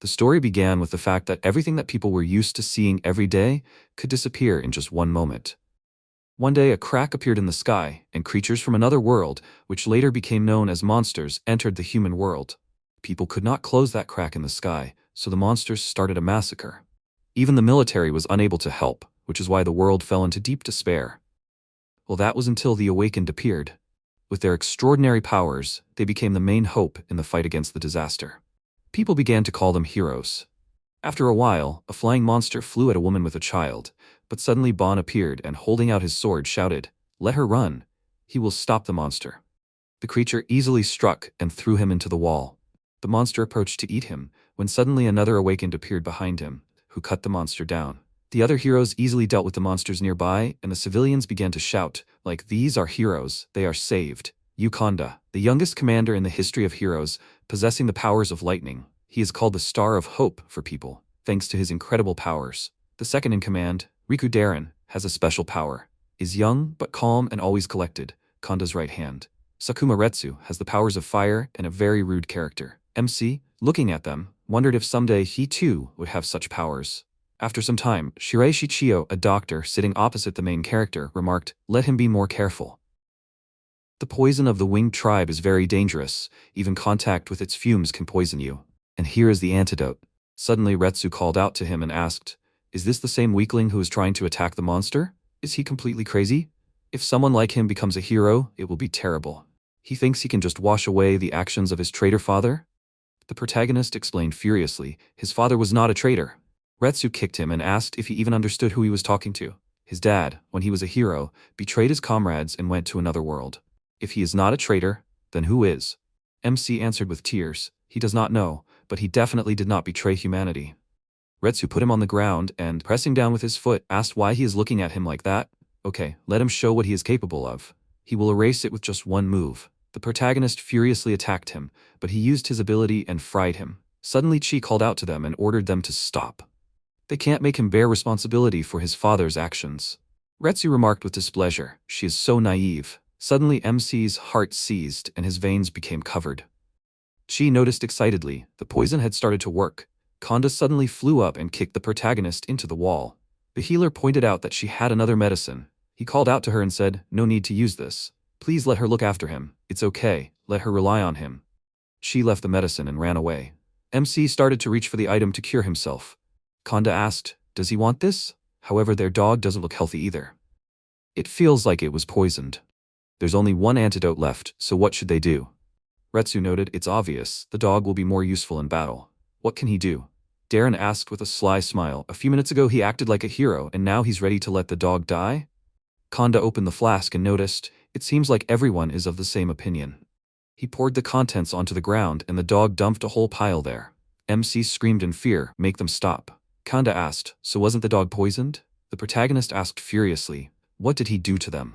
The story began with the fact that everything that people were used to seeing every day could disappear in just one moment. One day a crack appeared in the sky, and creatures from another world, which later became known as monsters, entered the human world. People could not close that crack in the sky, so the monsters started a massacre. Even the military was unable to help, which is why the world fell into deep despair. Well, that was until the Awakened appeared. With their extraordinary powers, they became the main hope in the fight against the disaster. People began to call them heroes. After a while, a flying monster flew at a woman with a child, but suddenly Bon appeared and, holding out his sword, shouted, "Let her run. He will stop the monster." The creature easily struck and threw him into the wall. The monster approached to eat him, when suddenly another Awakened appeared behind him, who cut the monster down. The other heroes easily dealt with the monsters nearby, and the civilians began to shout, like, "These are heroes, they are saved." Ukanda, the youngest commander in the history of heroes, possessing the powers of lightning. He is called the Star of Hope for people, thanks to his incredible powers. The second in command, Riku Darren, has a special power, is young but calm and always collected, Kanda's right hand. Sakuma Retsu has the powers of fire and a very rude character. MC, looking at them, wondered if someday he too would have such powers. After some time, Shirei Shichiyo, a doctor sitting opposite the main character, remarked, "Let him be more careful. The poison of the winged tribe is very dangerous, even contact with its fumes can poison you. And here is the antidote." Suddenly Retsu called out to him and asked, "Is this the same weakling who is trying to attack the monster? Is he completely crazy? If someone like him becomes a hero, it will be terrible. He thinks he can just wash away the actions of his traitor father?" The protagonist explained furiously, his father was not a traitor. Retsu kicked him and asked if he even understood who he was talking to. His dad, when he was a hero, betrayed his comrades and went to another world. If he is not a traitor, then who is? MC answered with tears, he does not know, but he definitely did not betray humanity. Retsu put him on the ground and, pressing down with his foot, asked why he is looking at him like that. Okay, let him show what he is capable of. He will erase it with just one move. The protagonist furiously attacked him, but he used his ability and fried him. Suddenly Chi called out to them and ordered them to stop. They can't make him bear responsibility for his father's actions. Retsu remarked with displeasure, "She is so naive." Suddenly MC's heart seized and his veins became covered. Chi noticed excitedly, the poison had started to work. Kanda suddenly flew up and kicked the protagonist into the wall. The healer pointed out that she had another medicine. He called out to her and said, "No need to use this. Please let her look after him. It's okay, let her rely on him." She left the medicine and ran away. MC started to reach for the item to cure himself. Kanda asked, "Does he want this?" However, their dog doesn't look healthy either. It feels like it was poisoned. There's only one antidote left, so what should they do? Retsu noted, "It's obvious, the dog will be more useful in battle. What can he do?" Darren asked with a sly smile, "A few minutes ago he acted like a hero and now he's ready to let the dog die?" Kanda opened the flask and noticed, it seems like everyone is of the same opinion. He poured the contents onto the ground and the dog dumped a whole pile there. MC screamed in fear, "Make them stop." Kanda asked, "So wasn't the dog poisoned?" The protagonist asked furiously, "What did he do to them?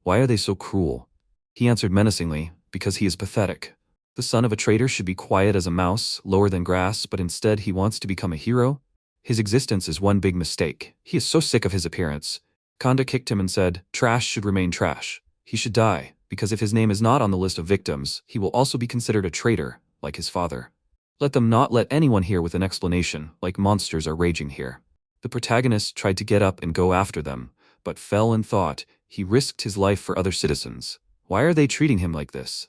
Why are they so cruel?" He answered menacingly, "Because he is pathetic. The son of a traitor should be quiet as a mouse, lower than grass, but instead he wants to become a hero? His existence is one big mistake. He is so sick of his appearance." Kanda kicked him and said, "Trash should remain trash. He should die, because if his name is not on the list of victims, he will also be considered a traitor, like his father. Let them not let anyone here with an explanation, like monsters are raging here." The protagonist tried to get up and go after them, but fell and thought, he risked his life for other citizens. Why are they treating him like this?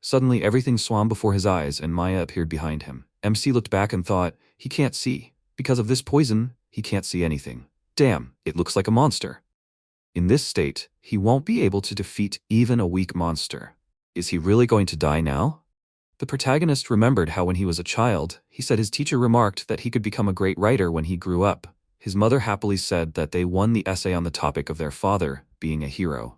Suddenly everything swam before his eyes and Maya appeared behind him. MC looked back and thought, he can't see. Because of this poison, he can't see anything. Damn, it looks like a monster. In this state, he won't be able to defeat even a weak monster. Is he really going to die now? The protagonist remembered how when he was a child, he said his teacher remarked that he could become a great writer when he grew up. His mother happily said that they won the essay on the topic of their father being a hero.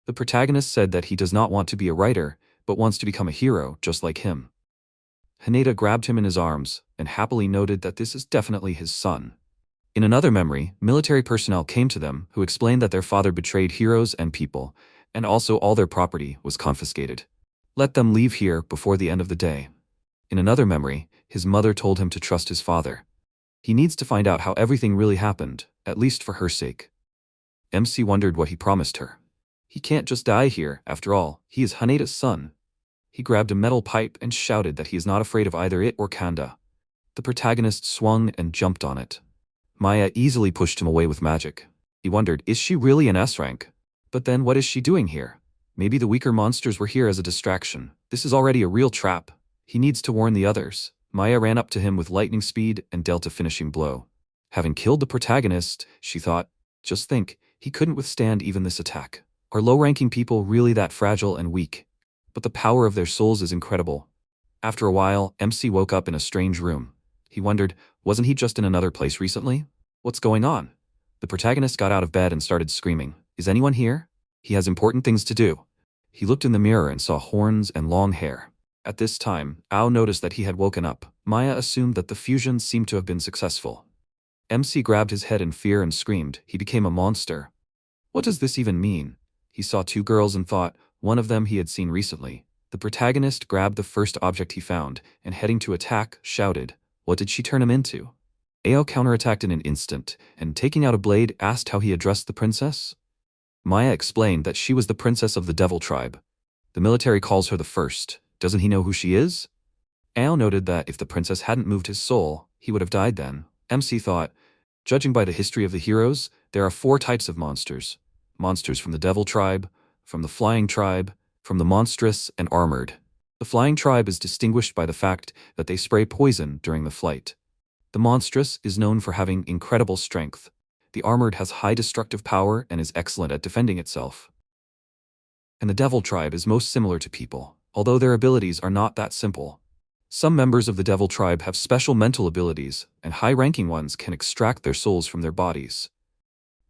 The protagonist said that he does not want to be a writer, but wants to become a hero just like him. Haneda grabbed him in his arms and happily noted that this is definitely his son. In another memory, military personnel came to them who explained that their father betrayed heroes and people, and also all their property was confiscated. Let them leave here before the end of the day. In another memory, his mother told him to trust his father. He needs to find out how everything really happened, at least for her sake. MC wondered what he promised her. He can't just die here, after all, he is Haneda's son. He grabbed a metal pipe and shouted that he is not afraid of either it or Kanda. The protagonist swung and jumped on it. Maya easily pushed him away with magic. He wondered, is she really an S rank? But then what is she doing here? Maybe the weaker monsters were here as a distraction. This is already a real trap. He needs to warn the others. Maya ran up to him with lightning speed and dealt a finishing blow. Having killed the protagonist, she thought, just think, he couldn't withstand even this attack. Are low-ranking people really that fragile and weak? But the power of their souls is incredible. After a while, MC woke up in a strange room. He wondered, wasn't he just in another place recently? What's going on? The protagonist got out of bed and started screaming. Is anyone here? He has important things to do. He looked in the mirror and saw horns and long hair. At this time, Ao noticed that he had woken up. Maya assumed that the fusion seemed to have been successful. MC grabbed his head in fear and screamed. He became a monster. What does this even mean? He saw two girls and thought, one of them he had seen recently. The protagonist grabbed the first object he found and, heading to attack, shouted, "What did she turn him into?" Ao counterattacked in an instant and, taking out a blade, asked how he addressed the princess. Maya explained that she was the princess of the Devil Tribe. The military calls her the First. Doesn't he know who she is? Ao noted that if the princess hadn't moved his soul, he would have died then. MC thought, judging by the history of the heroes, there are 4 types of monsters. Monsters from the Devil Tribe, from the Flying Tribe, from the Monstrous, and Armored. The Flying Tribe is distinguished by the fact that they spray poison during the flight. The Monstrous is known for having incredible strength. The Armored has high destructive power and is excellent at defending itself. And the Devil Tribe is most similar to people, although their abilities are not that simple. Some members of the Devil Tribe have special mental abilities, and high-ranking ones can extract their souls from their bodies.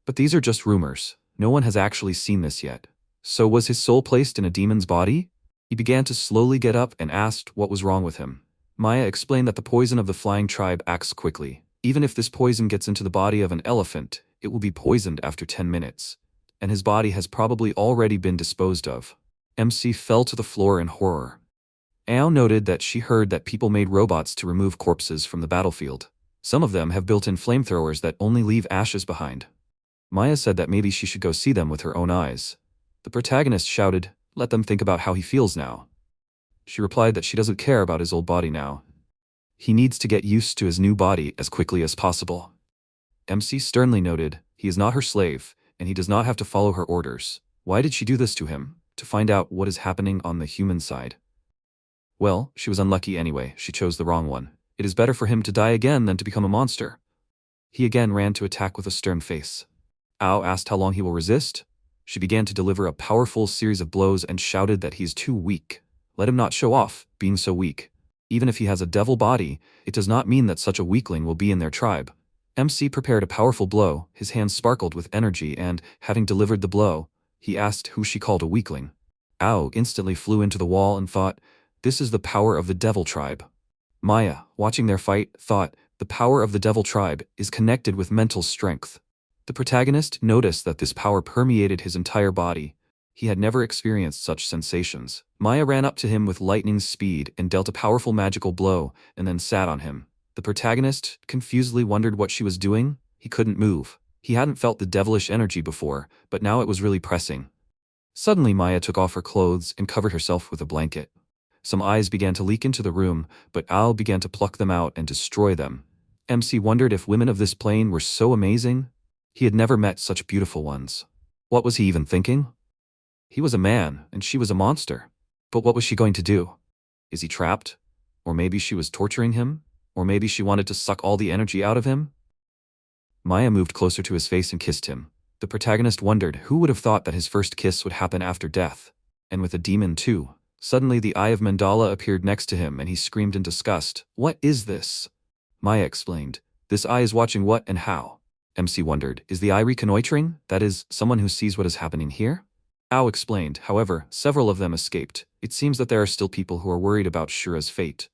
But these are just rumors. No one has actually seen this yet. So was his soul placed in a demon's body? He began to slowly get up and asked what was wrong with him. Maya explained that the poison of the Flying Tribe acts quickly. Even if this poison gets into the body of an elephant, it will be poisoned after 10 minutes. And his body has probably already been disposed of. MC fell to the floor in horror. Ao noted that she heard that people made robots to remove corpses from the battlefield. Some of them have built-in flamethrowers that only leave ashes behind. Maya said that maybe she should go see them with her own eyes. The protagonist shouted, "Let them think about how he feels now." She replied that she doesn't care about his old body now. He needs to get used to his new body as quickly as possible. MC sternly noted, he is not her slave, and he does not have to follow her orders. Why did she do this to him? To find out what is happening on the human side. Well, she was unlucky anyway, she chose the wrong one. It is better for him to die again than to become a monster. He again ran to attack with a stern face. Ao asked how long he will resist. She began to deliver a powerful series of blows and shouted that he is too weak. Let him not show off, being so weak. Even if he has a devil body, it does not mean that such a weakling will be in their tribe. MC prepared a powerful blow, his hands sparkled with energy and, having delivered the blow, he asked who she called a weakling. Ao instantly flew into the wall and thought, this is the power of the Devil Tribe. Maya, watching their fight, thought, the power of the Devil Tribe is connected with mental strength. The protagonist noticed that this power permeated his entire body. He had never experienced such sensations. Maya ran up to him with lightning speed and dealt a powerful magical blow, and then sat on him. The protagonist confusedly wondered what she was doing. He couldn't move. He hadn't felt the devilish energy before, but now it was really pressing. Suddenly Maya took off her clothes and covered herself with a blanket. Some eyes began to leak into the room, but Al began to pluck them out and destroy them. MC wondered if women of this plane were so amazing. He had never met such beautiful ones. What was he even thinking? He was a man, and she was a monster. But what was she going to do? Is he trapped? Or maybe she was torturing him? Or maybe she wanted to suck all the energy out of him? Maya moved closer to his face and kissed him. The protagonist wondered who would have thought that his first kiss would happen after death. And with a demon too. Suddenly the eye of Mandala appeared next to him and he screamed in disgust. What is this? Maya explained. This eye is watching what and how? MC wondered. Is the eye reconnoitering? That is, someone who sees what is happening here? Ao explained. However, several of them escaped. It seems that there are still people who are worried about Shura's fate.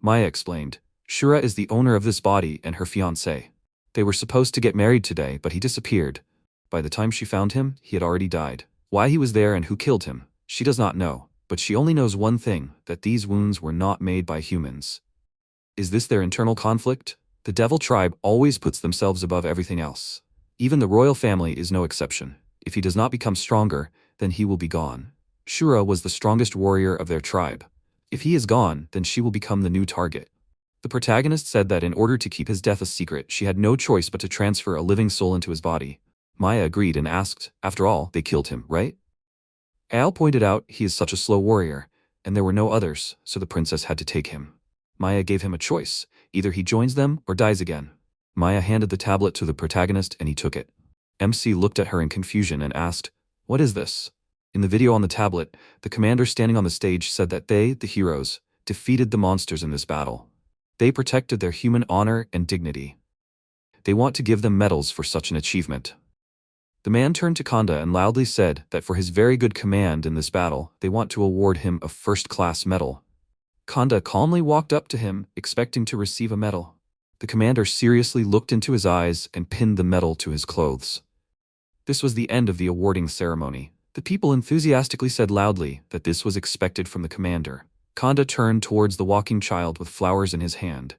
Maya explained. Shura is the owner of this body and her fiancé. They were supposed to get married today, but he disappeared. By the time she found him, he had already died. Why he was there and who killed him, she does not know, but she only knows one thing, that these wounds were not made by humans. Is this their internal conflict? The Devil Tribe always puts themselves above everything else. Even the royal family is no exception. If he does not become stronger, then he will be gone. Shura was the strongest warrior of their tribe. If he is gone, then she will become the new target. The protagonist said that in order to keep his death a secret, she had no choice but to transfer a living soul into his body. Maya agreed and asked, after all, they killed him, right? Al pointed out he is such a slow warrior, and there were no others, so the princess had to take him. Maya gave him a choice. Either he joins them or dies again. Maya handed the tablet to the protagonist and he took it. MC looked at her in confusion and asked, "What is this?" In the video on the tablet, the commander standing on the stage said that they, the heroes, defeated the monsters in this battle. They protected their human honor and dignity. They want to give them medals for such an achievement. The man turned to Kanda and loudly said that for his very good command in this battle, they want to award him a first-class medal. Kanda calmly walked up to him, expecting to receive a medal. The commander seriously looked into his eyes and pinned the medal to his clothes. This was the end of the awarding ceremony. The people enthusiastically said loudly that this was expected from the commander. Kanda turned towards the walking child with flowers in his hand.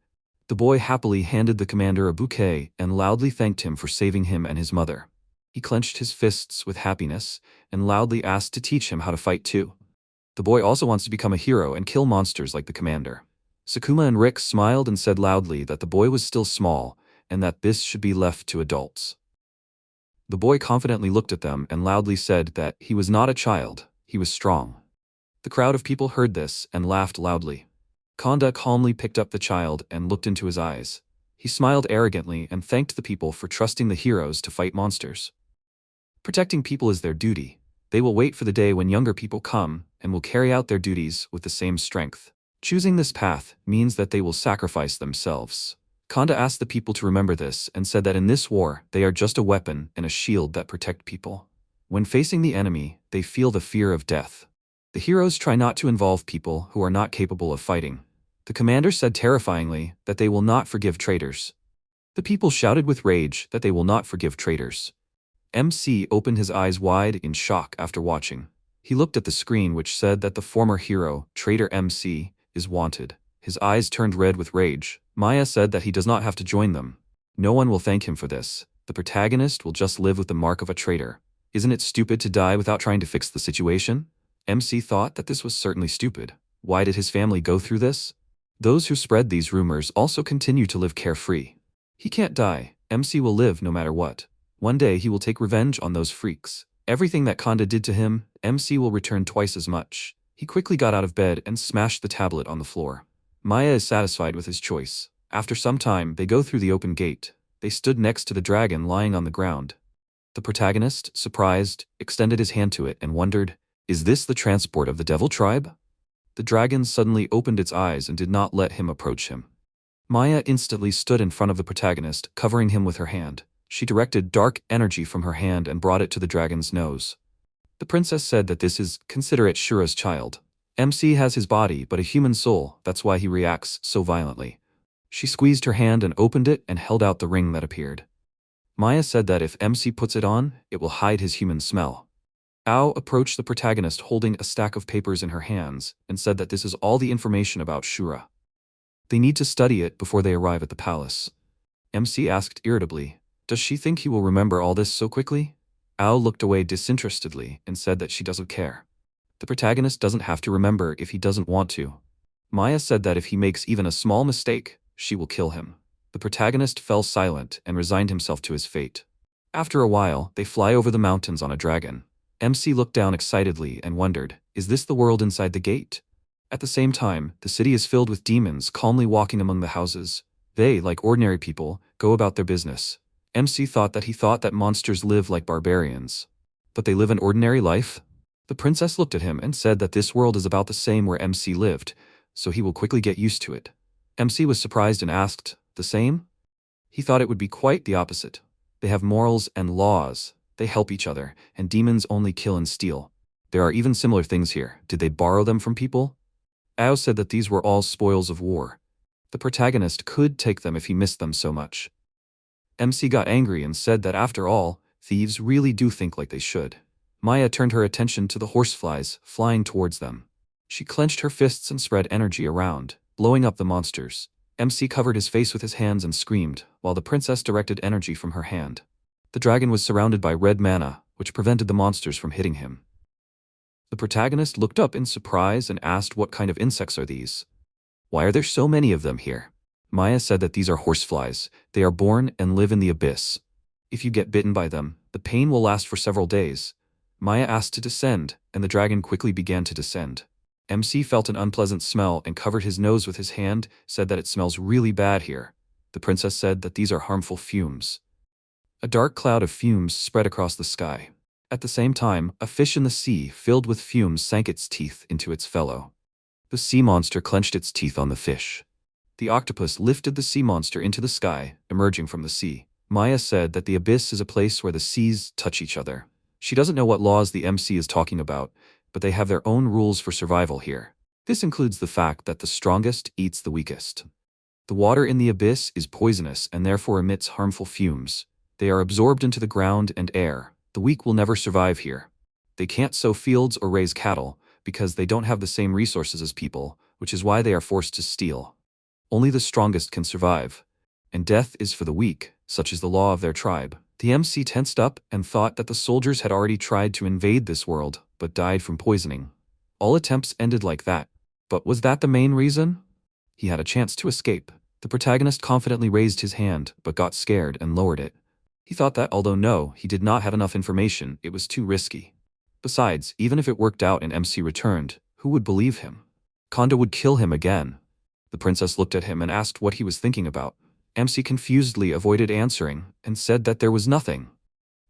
The boy happily handed the commander a bouquet and loudly thanked him for saving him and his mother. He clenched his fists with happiness and loudly asked to teach him how to fight too. The boy also wants to become a hero and kill monsters like the commander. Sakuma and Rick smiled and said loudly that the boy was still small and that this should be left to adults. The boy confidently looked at them and loudly said that he was not a child, he was strong. The crowd of people heard this and laughed loudly. Kanda calmly picked up the child and looked into his eyes. He smiled arrogantly and thanked the people for trusting the heroes to fight monsters. Protecting people is their duty. They will wait for the day when younger people come and will carry out their duties with the same strength. Choosing this path means that they will sacrifice themselves. Kanda asked the people to remember this and said that in this war, they are just a weapon and a shield that protect people. When facing the enemy, they feel the fear of death. The heroes try not to involve people who are not capable of fighting. The commander said terrifyingly that they will not forgive traitors. The people shouted with rage that they will not forgive traitors. MC opened his eyes wide in shock after watching. He looked at the screen which said that the former hero, traitor MC, is wanted. His eyes turned red with rage. Maya said that he does not have to join them. No one will thank him for this. The protagonist will just live with the mark of a traitor. Isn't it stupid to die without trying to fix the situation? MC thought that this was certainly stupid. Why did his family go through this? Those who spread these rumors also continue to live carefree. He can't die. MC will live no matter what. One day he will take revenge on those freaks. Everything that Kanda did to him, MC will return twice as much. He quickly got out of bed and smashed the tablet on the floor. Maya is satisfied with his choice. After some time, they go through the open gate. They stood next to the dragon lying on the ground. The protagonist, surprised, extended his hand to it and wondered, "Is this the transport of the devil tribe?" The dragon suddenly opened its eyes and did not let him approach him. Maya instantly stood in front of the protagonist, covering him with her hand. She directed dark energy from her hand and brought it to the dragon's nose. The princess said that this is, consider it Shura's child. MC has his body but a human soul, that's why he reacts so violently. She squeezed her hand and opened it and held out the ring that appeared. Maya said that if MC puts it on, it will hide his human smell. Ao approached the protagonist holding a stack of papers in her hands and said that this is all the information about Shura. They need to study it before they arrive at the palace. MC asked irritably, "Does she think he will remember all this so quickly?" Ao looked away disinterestedly and said that she doesn't care. The protagonist doesn't have to remember if he doesn't want to. Maya said that if he makes even a small mistake, she will kill him. The protagonist fell silent and resigned himself to his fate. After a while, they fly over the mountains on a dragon. MC looked down excitedly and wondered, is this the world inside the gate? At the same time, the city is filled with demons calmly walking among the houses. They, like ordinary people, go about their business. MC thought that monsters live like barbarians. But they live an ordinary life? The princess looked at him and said that this world is about the same where MC lived, so he will quickly get used to it. MC was surprised and asked, "The same?" He thought it would be quite the opposite. They have morals and laws, they help each other, and demons only kill and steal. There are even similar things here. Did they borrow them from people? Ao said that these were all spoils of war. The protagonist could take them if he missed them so much. MC got angry and said that after all, thieves really do think like they should. Maya turned her attention to the horseflies flying towards them. She clenched her fists and spread energy around, blowing up the monsters. MC covered his face with his hands and screamed, while the princess directed energy from her hand. The dragon was surrounded by red mana, which prevented the monsters from hitting him. The protagonist looked up in surprise and asked what kind of insects are these? Why are there so many of them here? Maya said that these are horseflies. They are born and live in the abyss. If you get bitten by them, the pain will last for several days. Maya asked to descend, and the dragon quickly began to descend. MC felt an unpleasant smell and covered his nose with his hand, said that it smells really bad here. The princess said that these are harmful fumes. A dark cloud of fumes spread across the sky. At the same time, a fish in the sea filled with fumes sank its teeth into its fellow. The sea monster clenched its teeth on the fish. The octopus lifted the sea monster into the sky, emerging from the sea. Maya said that the abyss is a place where the seas touch each other. She doesn't know what laws the MC is talking about, but they have their own rules for survival here. This includes the fact that the strongest eats the weakest. The water in the abyss is poisonous and therefore emits harmful fumes. They are absorbed into the ground and air. The weak will never survive here. They can't sow fields or raise cattle, because they don't have the same resources as people, which is why they are forced to steal. Only the strongest can survive. And death is for the weak, such is the law of their tribe. The MC tensed up and thought that the soldiers had already tried to invade this world, but died from poisoning. All attempts ended like that. But was that the main reason? He had a chance to escape. The protagonist confidently raised his hand, but got scared and lowered it. He thought that although no, he did not have enough information, it was too risky. Besides, even if it worked out and MC returned, who would believe him? Kondo would kill him again. The princess looked at him and asked what he was thinking about. MC confusedly avoided answering and said that there was nothing.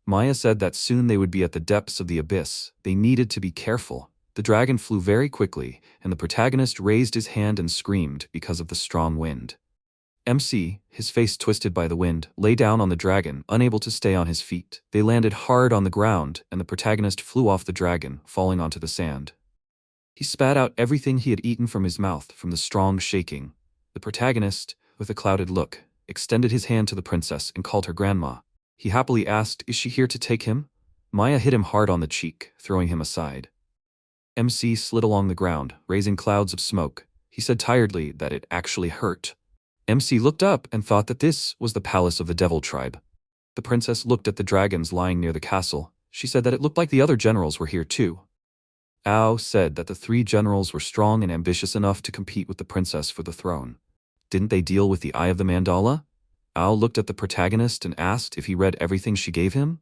Maya said that soon they would be at the depths of the abyss. They needed to be careful. The dragon flew very quickly, and the protagonist raised his hand and screamed because of the strong wind. MC, his face twisted by the wind, lay down on the dragon, unable to stay on his feet. They landed hard on the ground, and the protagonist flew off the dragon, falling onto the sand. He spat out everything he had eaten from his mouth from the strong shaking. The protagonist, with a clouded look, extended his hand to the princess and called her grandma. He happily asked, "Is she here to take him?" Maya hit him hard on the cheek, throwing him aside. MC slid along the ground, raising clouds of smoke. He said tiredly that it actually hurt. MC looked up and thought that this was the palace of the devil tribe. The princess looked at the dragons lying near the castle. She said that it looked like the other generals were here too. Ao said that the 3 generals were strong and ambitious enough to compete with the princess for the throne. Didn't they deal with the Eye of the Mandala? Ao looked at the protagonist and asked if he read everything she gave him.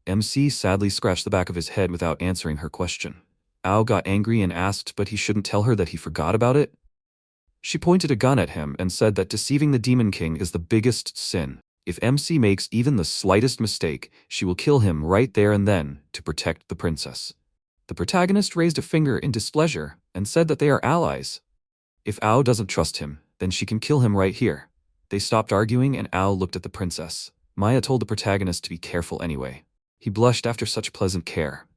MC sadly scratched the back of his head without answering her question. Ao got angry and asked, but he shouldn't tell her that he forgot about it. She pointed a gun at him and said that deceiving the Demon King is the biggest sin. If MC makes even the slightest mistake, she will kill him right there and then to protect the princess. The protagonist raised a finger in displeasure and said that they are allies. If Ao doesn't trust him, then she can kill him right here. They stopped arguing and Ao looked at the princess. Maya told the protagonist to be careful anyway. He blushed after such pleasant care.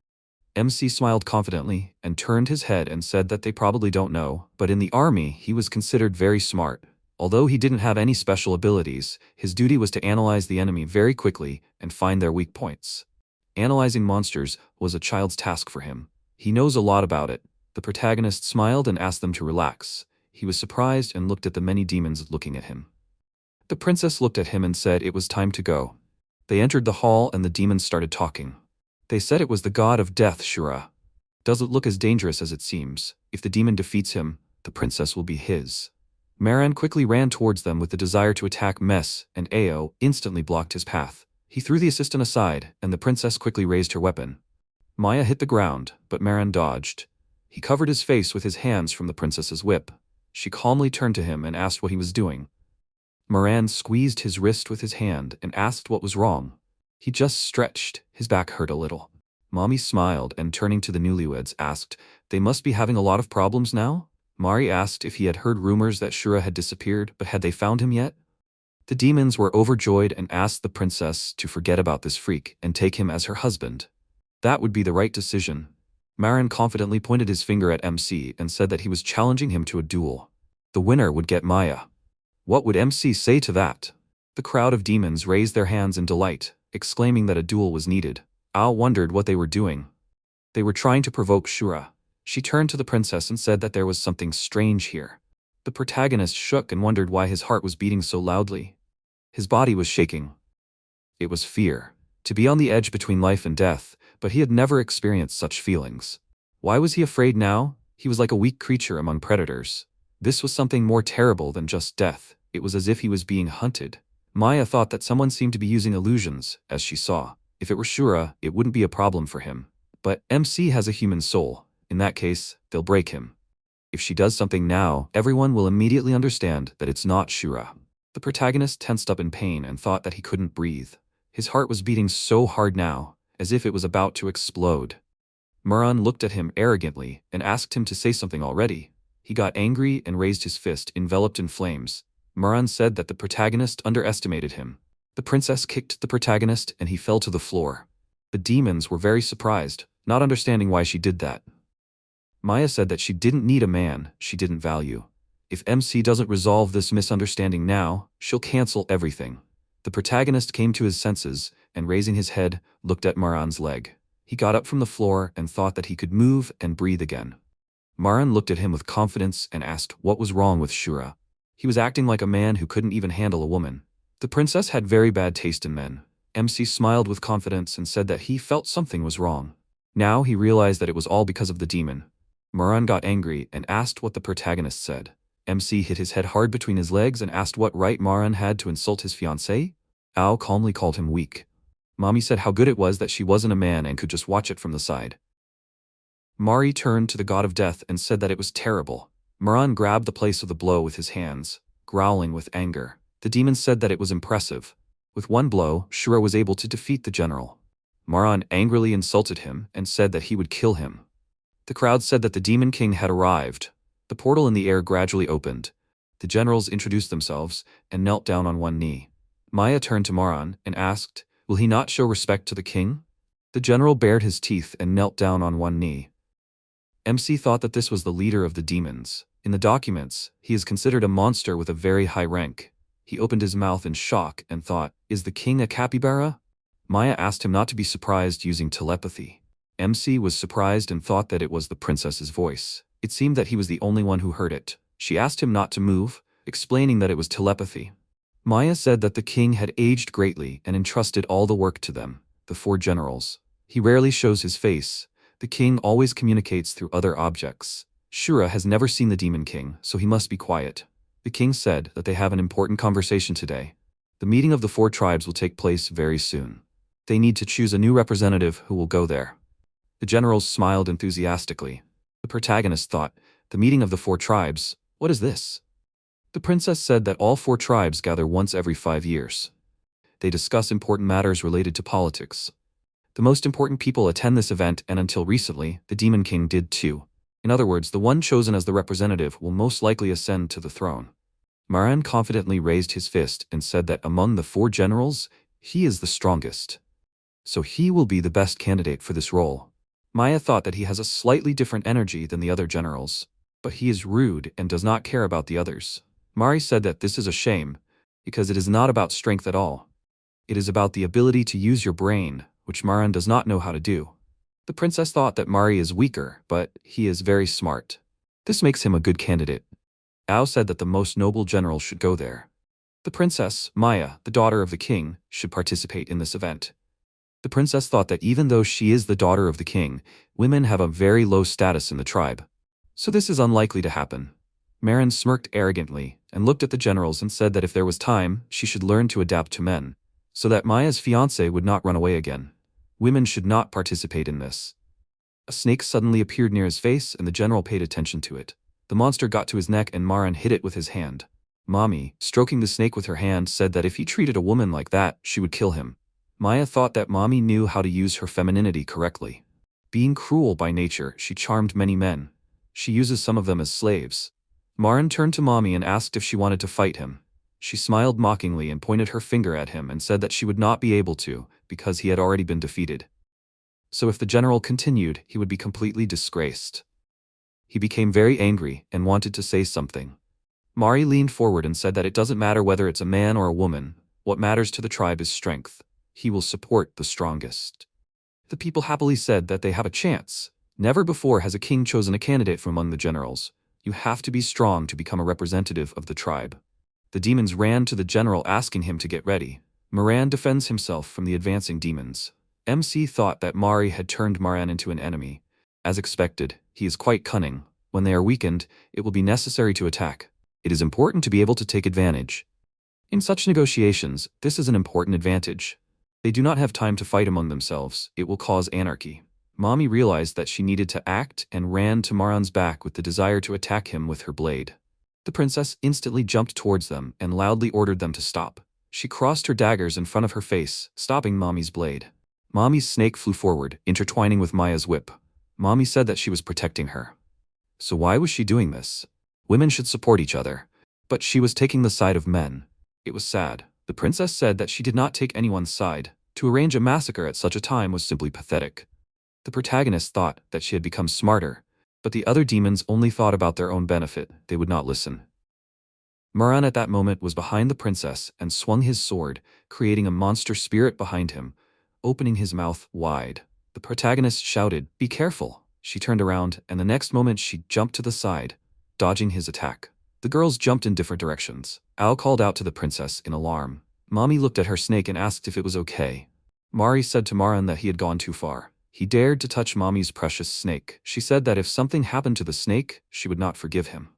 MC smiled confidently and turned his head and said that they probably don't know, but in the army he was considered very smart. Although he didn't have any special abilities, his duty was to analyze the enemy very quickly and find their weak points. Analyzing monsters was a child's task for him. He knows a lot about it. The protagonist smiled and asked them to relax. He was surprised and looked at the many demons looking at him. The princess looked at him and said it was time to go. They entered the hall and the demons started talking. They said it was the god of death, Asura. Doesn't look as dangerous as it seems. If the demon defeats him, the princess will be his. Maran quickly ran towards them with the desire to attack Mess, and Ao instantly blocked his path. He threw the assistant aside, and the princess quickly raised her weapon. Maya hit the ground, but Maran dodged. He covered his face with his hands from the princess's whip. She calmly turned to him and asked what he was doing. Maran squeezed his wrist with his hand and asked what was wrong. He just stretched. His back hurt a little. Mommy smiled and turning to the newlyweds asked, "They must be having a lot of problems now?" Mari asked if he had heard rumors that Shura had disappeared, but had they found him yet? The demons were overjoyed and asked the princess to forget about this freak and take him as her husband. That would be the right decision. Marin confidently pointed his finger at MC and said that he was challenging him to a duel. The winner would get Maya. What would MC say to that? The crowd of demons raised their hands in delight, exclaiming that a duel was needed. Ao wondered what they were doing. They were trying to provoke Shura. She turned to the princess and said that there was something strange here. The protagonist shook and wondered why his heart was beating so loudly. His body was shaking. It was fear. To be on the edge between life and death, but he had never experienced such feelings. Why was he afraid now? He was like a weak creature among predators. This was something more terrible than just death. It was as if he was being hunted. Maya thought that someone seemed to be using illusions, as she saw. If it were Shura, it wouldn't be a problem for him. But MC has a human soul. In that case, they'll break him. If she does something now, everyone will immediately understand that it's not Shura. The protagonist tensed up in pain and thought that he couldn't breathe. His heart was beating so hard now, as if it was about to explode. Muran looked at him arrogantly and asked him to say something already. He got angry and raised his fist, enveloped in flames. Muran said that the protagonist underestimated him. The princess kicked the protagonist and he fell to the floor. The demons were very surprised, not understanding why she did that. Maya said that she didn't need a man she didn't value. If MC doesn't resolve this misunderstanding now, she'll cancel everything. The protagonist came to his senses and, raising his head, looked at Muran's leg. He got up from the floor and thought that he could move and breathe again. Muran looked at him with confidence and asked what was wrong with Shura. He was acting like a man who couldn't even handle a woman. The princess had very bad taste in men. MC smiled with confidence and said that he felt something was wrong. Now he realized that it was all because of the demon. Muran got angry and asked what the protagonist said. MC hit his head hard between his legs and asked what right Muran had to insult his fiancée. Ao calmly called him weak. Mommy said how good it was that she wasn't a man and could just watch it from the side. Mari turned to the god of death and said that it was terrible. Muran grabbed the place of the blow with his hands, growling with anger. The demon said that it was impressive. With one blow, Shura was able to defeat the general. Muran angrily insulted him and said that he would kill him. The crowd said that the demon king had arrived. The portal in the air gradually opened. The generals introduced themselves and knelt down on one knee. Maya turned to Muran and asked, "Will he not show respect to the king?" The general bared his teeth and knelt down on one knee. MC thought that this was the leader of the demons. In the documents, he is considered a monster with a very high rank. He opened his mouth in shock and thought, "Is the king a capybara?" Maya asked him not to be surprised using telepathy. MC was surprised and thought that it was the princess's voice. It seemed that he was the only one who heard it. She asked him not to move, explaining that it was telepathy. Maya said that the king had aged greatly and entrusted all the work to them, the 4 generals. He rarely shows his face. The king always communicates through other objects. Shura has never seen the demon king, so he must be quiet. The king said that they have an important conversation today. The meeting of the 4 tribes will take place very soon. They need to choose a new representative who will go there. The generals smiled enthusiastically. The protagonist thought, the meeting of the 4 tribes, what is this? The princess said that all 4 tribes gather once every 5 years. They discuss important matters related to politics. The most important people attend this event, and until recently, the Demon King did too. In other words, the one chosen as the representative will most likely ascend to the throne. Muran confidently raised his fist and said that among the 4 generals, he is the strongest. So he will be the best candidate for this role. Maya thought that he has a slightly different energy than the other generals, but he is rude and does not care about the others. Mari said that this is a shame, because it is not about strength at all. It is about the ability to use your brain, which Muran does not know how to do. The princess thought that Mari is weaker, but he is very smart. This makes him a good candidate. Ao said that the most noble general should go there. The princess, Maya, the daughter of the king, should participate in this event. The princess thought that even though she is the daughter of the king, women have a very low status in the tribe. So this is unlikely to happen. Marin smirked arrogantly and looked at the generals and said that if there was time, she should learn to adapt to men, so that Maya's fiancé would not run away again. Women should not participate in this. A snake suddenly appeared near his face and the general paid attention to it. The monster got to his neck and Maran hit it with his hand. Mommy, stroking the snake with her hand, said that if he treated a woman like that, she would kill him. Maya thought that Mommy knew how to use her femininity correctly. Being cruel by nature, she charmed many men. She uses some of them as slaves. Maran turned to Mommy and asked if she wanted to fight him. She smiled mockingly and pointed her finger at him and said that she would not be able to, because he had already been defeated. So if the general continued, he would be completely disgraced. He became very angry and wanted to say something. Mari leaned forward and said that it doesn't matter whether it's a man or a woman, what matters to the tribe is strength. He will support the strongest. The people happily said that they have a chance. Never before has a king chosen a candidate from among the generals. You have to be strong to become a representative of the tribe. The demons ran to the general asking him to get ready. Moran defends himself from the advancing demons. MC thought that Mari had turned Maran into an enemy. As expected, he is quite cunning. When they are weakened, it will be necessary to attack. It is important to be able to take advantage. In such negotiations, this is an important advantage. They do not have time to fight among themselves. It will cause anarchy. Mommy realized that she needed to act and ran to Maran's back with the desire to attack him with her blade. The princess instantly jumped towards them and loudly ordered them to stop. She crossed her daggers in front of her face, stopping Mommy's blade. Mommy's snake flew forward, intertwining with Maya's whip. Mommy said that she was protecting her. So why was she doing this? Women should support each other. But she was taking the side of men. It was sad. The princess said that she did not take anyone's side. To arrange a massacre at such a time was simply pathetic. The protagonist thought that she had become smarter, but the other demons only thought about their own benefit. They would not listen. Maran at that moment was behind the princess and swung his sword, creating a monster spirit behind him, opening his mouth wide. The protagonist shouted, "Be careful!" She turned around, and the next moment she jumped to the side, dodging his attack. The girls jumped in different directions. Ao called out to the princess in alarm. Mommy looked at her snake and asked if it was okay. Mari said to Maran that he had gone too far. He dared to touch Mommy's precious snake. She said that if something happened to the snake, she would not forgive him.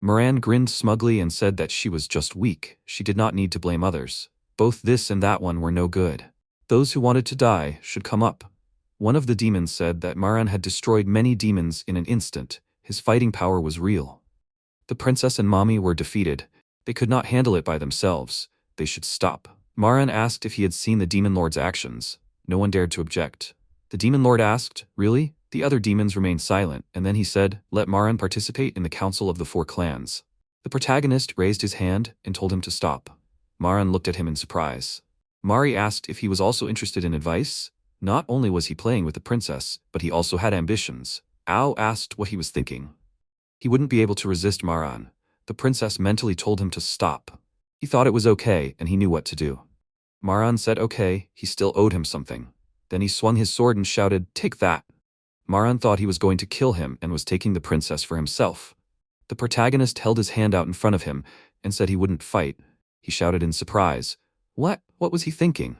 Maran grinned smugly and said that she was just weak. She did not need to blame others. Both this and that one were no good. Those who wanted to die should come up. One of the demons said that Maran had destroyed many demons in an instant. His fighting power was real. The princess and Mommy were defeated. They could not handle it by themselves. They should stop. Maran asked if he had seen the demon lord's actions. No one dared to object. The demon lord asked, "Really?" The other demons remained silent, and then he said, "Let Maran participate in the council of the 4 clans." The protagonist raised his hand and told him to stop. Maran looked at him in surprise. Mari asked if he was also interested in advice. Not only was he playing with the princess, but he also had ambitions. Ao asked what he was thinking. He wouldn't be able to resist Maran. The princess mentally told him to stop. He thought it was okay, and he knew what to do. Maran said okay, he still owed him something. Then he swung his sword and shouted, "Take that!" Maran thought he was going to kill him and was taking the princess for himself. The protagonist held his hand out in front of him and said he wouldn't fight. He shouted in surprise. What was he thinking?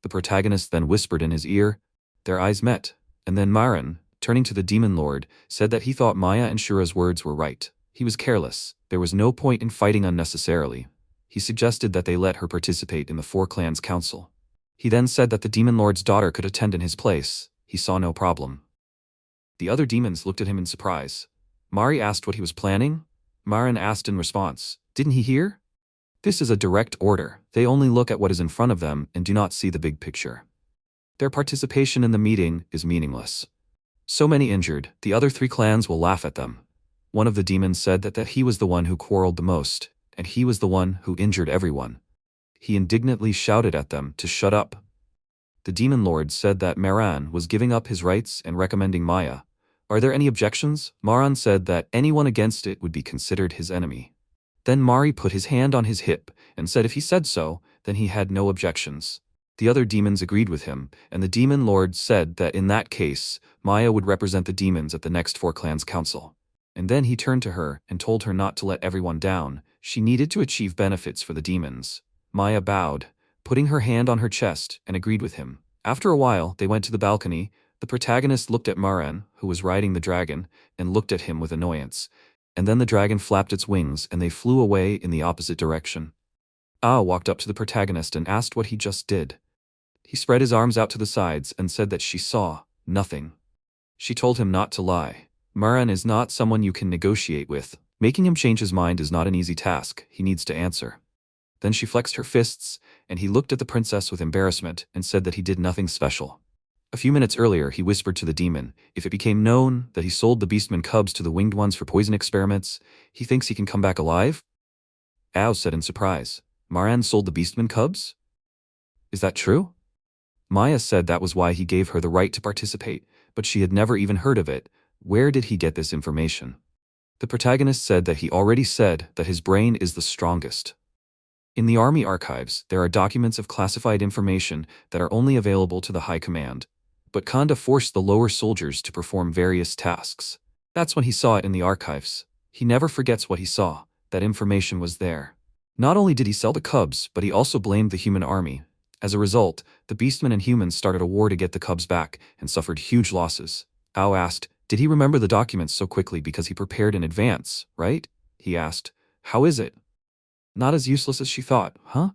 The protagonist then whispered in his ear. Their eyes met, and then Maran, turning to the demon lord, said that he thought Maya and Shura's words were right. He was careless. There was no point in fighting unnecessarily. He suggested that they let her participate in the 4 clans council. He then said that the demon lord's daughter could attend in his place. He saw no problem. The other demons looked at him in surprise. Mari asked what he was planning. Maran asked in response, "Didn't he hear?" This is a direct order. They only look at what is in front of them and do not see the big picture. Their participation in the meeting is meaningless. So many injured, the other 3 clans will laugh at them. One of the demons said that he was the one who quarreled the most, and he was the one who injured everyone. He indignantly shouted at them to shut up. The demon lord said that Maran was giving up his rights and recommending Maya. Are there any objections? Maran said that anyone against it would be considered his enemy. Then Mari put his hand on his hip and said if he said so, then he had no objections. The other demons agreed with him, and the demon lord said that in that case, Maya would represent the demons at the next 4 clans council. And then he turned to her and told her not to let everyone down. She needed to achieve benefits for the demons. Maya bowed, putting her hand on her chest, and agreed with him. After a while, they went to the balcony. The protagonist looked at Maran, who was riding the dragon, and looked at him with annoyance. And then the dragon flapped its wings and they flew away in the opposite direction. Ah walked up to the protagonist and asked what he just did. He spread his arms out to the sides and said that she saw nothing. She told him not to lie. Maran is not someone you can negotiate with. Making him change his mind is not an easy task. He needs to answer. Then she flexed her fists, and he looked at the princess with embarrassment and said that he did nothing special. A few minutes earlier, he whispered to the demon, if it became known that he sold the beastman cubs to the winged ones for poison experiments, he thinks he can come back alive? Ao said in surprise, Maran sold the beastman cubs? Is that true? Maya said that was why he gave her the right to participate, but she had never even heard of it. Where did he get this information? The protagonist said that he already said that his brain is the strongest. In the army archives, there are documents of classified information that are only available to the high command. But Kanda forced the lower soldiers to perform various tasks. That's when he saw it in the archives. He never forgets what he saw. That information was there. Not only did he sell the cubs, but he also blamed the human army. As a result, the beastmen and humans started a war to get the cubs back and suffered huge losses. Ao asked, did he remember the documents so quickly because he prepared in advance, right? He asked. How is it? Not as useless as she thought, huh?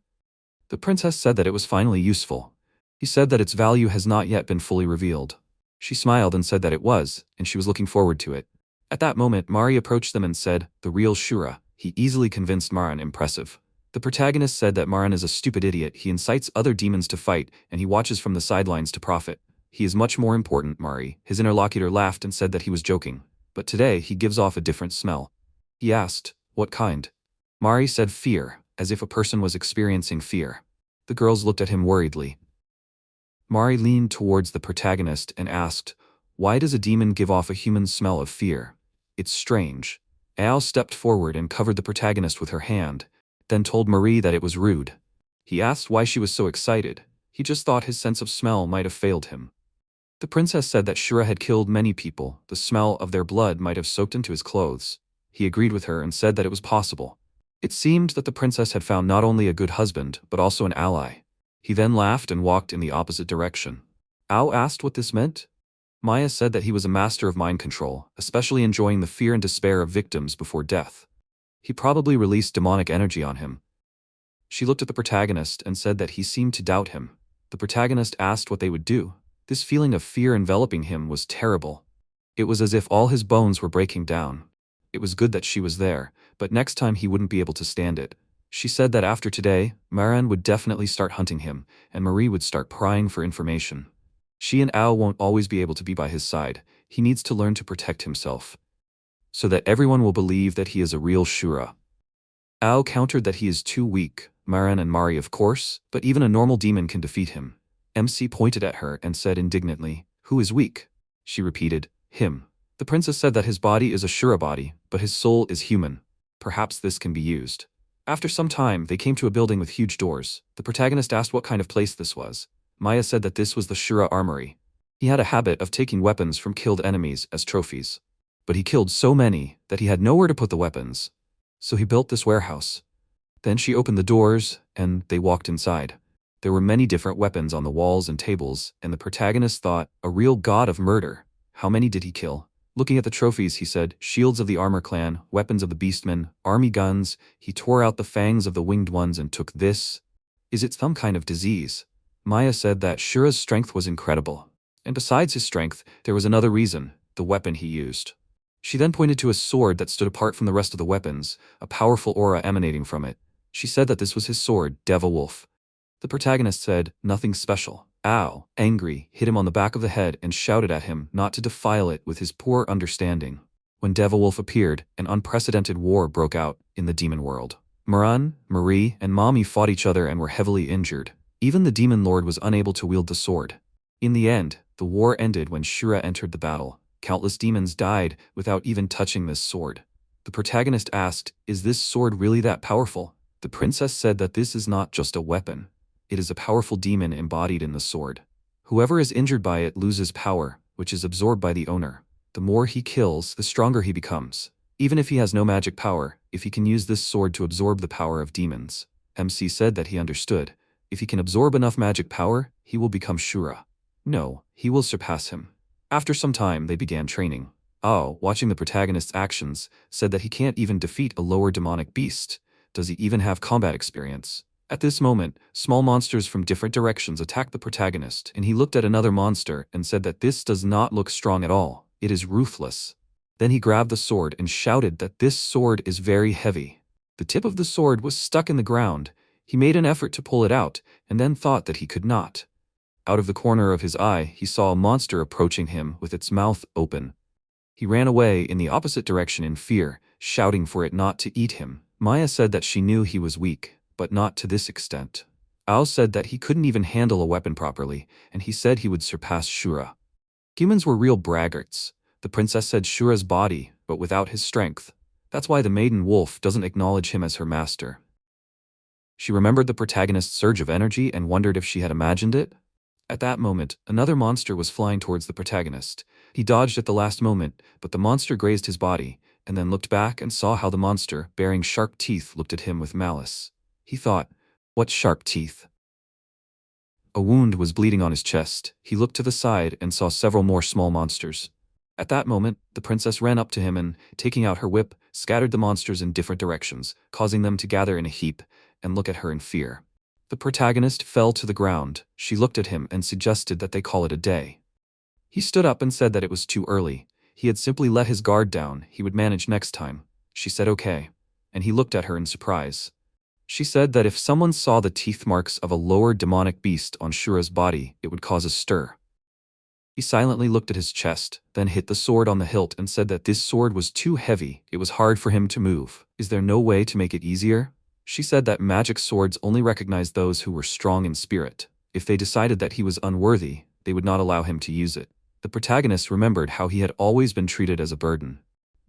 The princess said that it was finally useful. He said that its value has not yet been fully revealed. She smiled and said that it was, and she was looking forward to it. At that moment, Mari approached them and said, "The real Shura." He easily convinced Maran. Impressive. The protagonist said that Maran is a stupid idiot. He incites other demons to fight, and he watches from the sidelines to profit. He is much more important, Mari. His interlocutor laughed and said that he was joking. But today, he gives off a different smell. He asked, "What kind?" Mari said fear, as if a person was experiencing fear. The girls looked at him worriedly. Mari leaned towards the protagonist and asked, "Why does a demon give off a human smell of fear? It's strange." Ao stepped forward and covered the protagonist with her hand, then told Marie that it was rude. He asked why she was so excited. He just thought his sense of smell might have failed him. The princess said that Shura had killed many people. The smell of their blood might have soaked into his clothes. He agreed with her and said that it was possible. It seemed that the princess had found not only a good husband, but also an ally. He then laughed and walked in the opposite direction. Ao asked what this meant. Maya said that he was a master of mind control, especially enjoying the fear and despair of victims before death. He probably released demonic energy on him. She looked at the protagonist and said that he seemed to doubt him. The protagonist asked what they would do. This feeling of fear enveloping him was terrible. It was as if all his bones were breaking down. It was good that she was there, but next time he wouldn't be able to stand it. She said that after today, Maran would definitely start hunting him, and Marie would start prying for information. She and Ao won't always be able to be by his side. He needs to learn to protect himself, so that everyone will believe that he is a real Shura. Ao countered that he is too weak, Maran and Mari of course, but even a normal demon can defeat him. MC pointed at her and said indignantly, "Who is weak?" She repeated, "Him." The princess said that his body is a Shura body, but his soul is human. Perhaps this can be used. After some time, they came to a building with huge doors. The protagonist asked what kind of place this was. Maya said that this was the Shura armory. He had a habit of taking weapons from killed enemies as trophies. But he killed so many that he had nowhere to put the weapons. So he built this warehouse. Then she opened the doors, and they walked inside. There were many different weapons on the walls and tables, and the protagonist thought, a real god of murder. How many did he kill? Looking at the trophies, he said, shields of the armor clan, weapons of the beastmen, army guns. He tore out the fangs of the winged ones and took this. Is it some kind of disease? Maya said that Shura's strength was incredible. And besides his strength, there was another reason, the weapon he used. She then pointed to a sword that stood apart from the rest of the weapons, a powerful aura emanating from it. She said that this was his sword, Devil Wolf. The protagonist said, nothing special. Ao, angry, hit him on the back of the head and shouted at him not to defile it with his poor understanding. When Devil Wolf appeared, an unprecedented war broke out in the demon world. Maran, Marie, and Mommy fought each other and were heavily injured. Even the demon lord was unable to wield the sword. In the end, the war ended when Shura entered the battle. Countless demons died without even touching this sword. The protagonist asked, is this sword really that powerful? The princess said that this is not just a weapon. It is a powerful demon embodied in the sword. Whoever is injured by it loses power, which is absorbed by the owner. The more he kills, the stronger he becomes. Even if he has no magic power, if he can use this sword to absorb the power of demons. MC said that he understood. If he can absorb enough magic power, he will become Shura. No, he will surpass him. After some time, they began training. Ao, watching the protagonist's actions, said that he can't even defeat a lower demonic beast. Does he even have combat experience? At this moment, small monsters from different directions attacked the protagonist, and he looked at another monster and said that this does not look strong at all. It is ruthless. Then he grabbed the sword and shouted that this sword is very heavy. The tip of the sword was stuck in the ground. He made an effort to pull it out, and then thought that he could not. Out of the corner of his eye, he saw a monster approaching him with its mouth open. He ran away in the opposite direction in fear, shouting for it not to eat him. Maya said that she knew he was weak, but not to this extent. Ao said that he couldn't even handle a weapon properly, and he said he would surpass Shura. Humans were real braggarts. The princess said Shura's body, but without his strength. That's why the maiden wolf doesn't acknowledge him as her master. She remembered the protagonist's surge of energy and wondered if she had imagined it. At that moment, another monster was flying towards the protagonist. He dodged at the last moment, but the monster grazed his body, and then looked back and saw how the monster, bearing sharp teeth, looked at him with malice. He thought, what sharp teeth? A wound was bleeding on his chest. He looked to the side and saw several more small monsters. At that moment, the princess ran up to him and, taking out her whip, scattered the monsters in different directions, causing them to gather in a heap and look at her in fear. The protagonist fell to the ground. She looked at him and suggested that they call it a day. He stood up and said that it was too early. He had simply let his guard down. He would manage next time. She said okay, and he looked at her in surprise. She said that if someone saw the teeth marks of a lower demonic beast on Shura's body, it would cause a stir. He silently looked at his chest, then hit the sword on the hilt and said that this sword was too heavy. It was hard for him to move. Is there no way to make it easier? She said that magic swords only recognized those who were strong in spirit. If they decided that he was unworthy, they would not allow him to use it. The protagonist remembered how he had always been treated as a burden.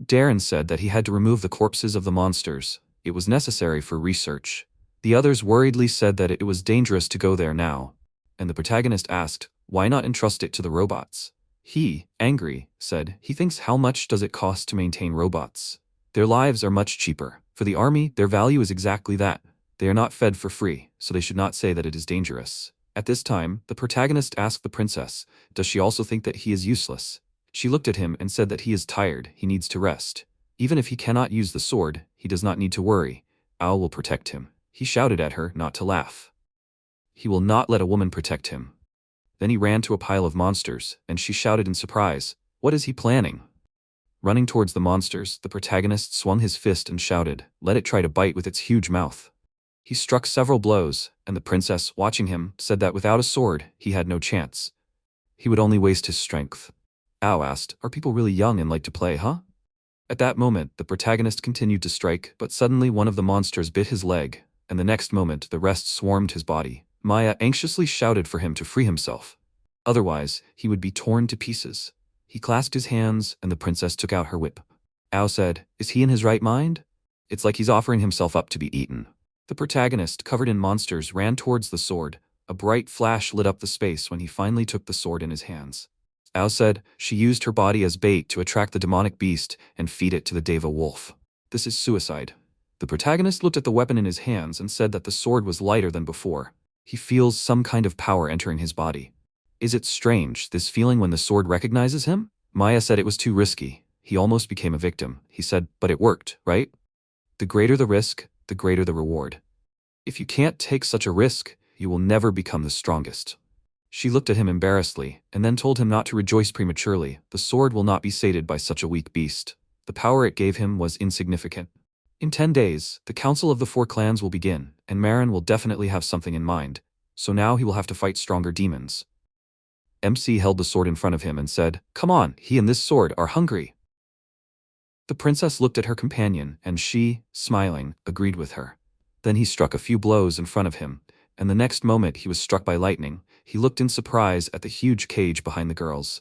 Darren said that he had to remove the corpses of the monsters. It was necessary for research. The others worriedly said that it was dangerous to go there now. And the protagonist asked, why not entrust it to the robots? He, angry, said he thinks how much does it cost to maintain robots? Their lives are much cheaper. For the army, their value is exactly that. They are not fed for free, so they should not say that it is dangerous. At this time, the protagonist asked the princess, does she also think that he is useless? She looked at him and said that he is tired, he needs to rest. Even if he cannot use the sword, he does not need to worry. Ao will protect him. He shouted at her not to laugh. He will not let a woman protect him. Then he ran to a pile of monsters, and she shouted in surprise, what is he planning? Running towards the monsters, the protagonist swung his fist and shouted, let it try to bite with its huge mouth. He struck several blows, and the princess, watching him, said that without a sword, he had no chance. He would only waste his strength. Ao asked, are people really young and like to play, huh? At that moment, the protagonist continued to strike, but suddenly one of the monsters bit his leg, and the next moment the rest swarmed his body. Maya anxiously shouted for him to free himself. Otherwise, he would be torn to pieces. He clasped his hands, and the princess took out her whip. Ao said, is he in his right mind? It's like he's offering himself up to be eaten. The protagonist, covered in monsters, ran towards the sword. A bright flash lit up the space when he finally took the sword in his hands. Ao said, she used her body as bait to attract the demonic beast and feed it to the Deva wolf. This is suicide. The protagonist looked at the weapon in his hands and said that the sword was lighter than before. He feels some kind of power entering his body. Is it strange, this feeling when the sword recognizes him? Maya said it was too risky. He almost became a victim. He said, but it worked, right? The greater the risk, the greater the reward. If you can't take such a risk, you will never become the strongest. She looked at him embarrassedly, and then told him not to rejoice prematurely. The sword will not be sated by such a weak beast. The power it gave him was insignificant. In 10 days, the Council of the Four Clans will begin, and Marin will definitely have something in mind. So now he will have to fight stronger demons. MC held the sword in front of him and said, come on, he and this sword are hungry. The princess looked at her companion, and she, smiling, agreed with her. Then he struck a few blows in front of him, and the next moment he was struck by lightning. He looked in surprise at the huge cage behind the girls.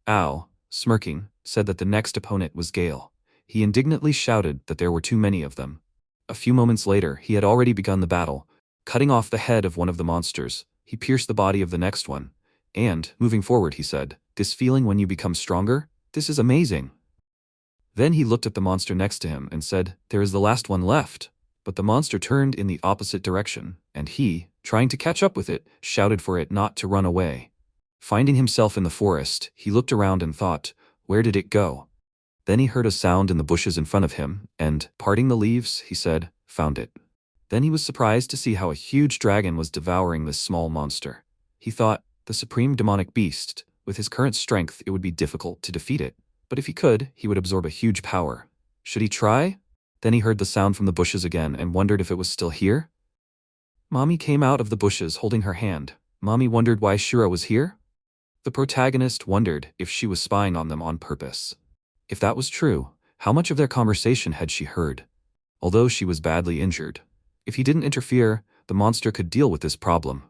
Ao, smirking, said that the next opponent was Gale. He indignantly shouted that there were too many of them. A few moments later, he had already begun the battle. Cutting off the head of one of the monsters, he pierced the body of the next one. And, moving forward, he said, this feeling when you become stronger? This is amazing. Then he looked at the monster next to him and said, there is the last one left. But the monster turned in the opposite direction, and he, trying to catch up with it, shouted for it not to run away. Finding himself in the forest, he looked around and thought, where did it go? Then he heard a sound in the bushes in front of him, and, parting the leaves, he said, found it. Then he was surprised to see how a huge dragon was devouring this small monster. He thought, the supreme demonic beast, with his current strength it would be difficult to defeat it, but if he could, he would absorb a huge power. Should he try? Then he heard the sound from the bushes again and wondered if it was still here. Mommy came out of the bushes holding her hand. Mommy wondered why Shura was here? The protagonist wondered if she was spying on them on purpose. If that was true, how much of their conversation had she heard? Although she was badly injured. If he didn't interfere, the monster could deal with this problem.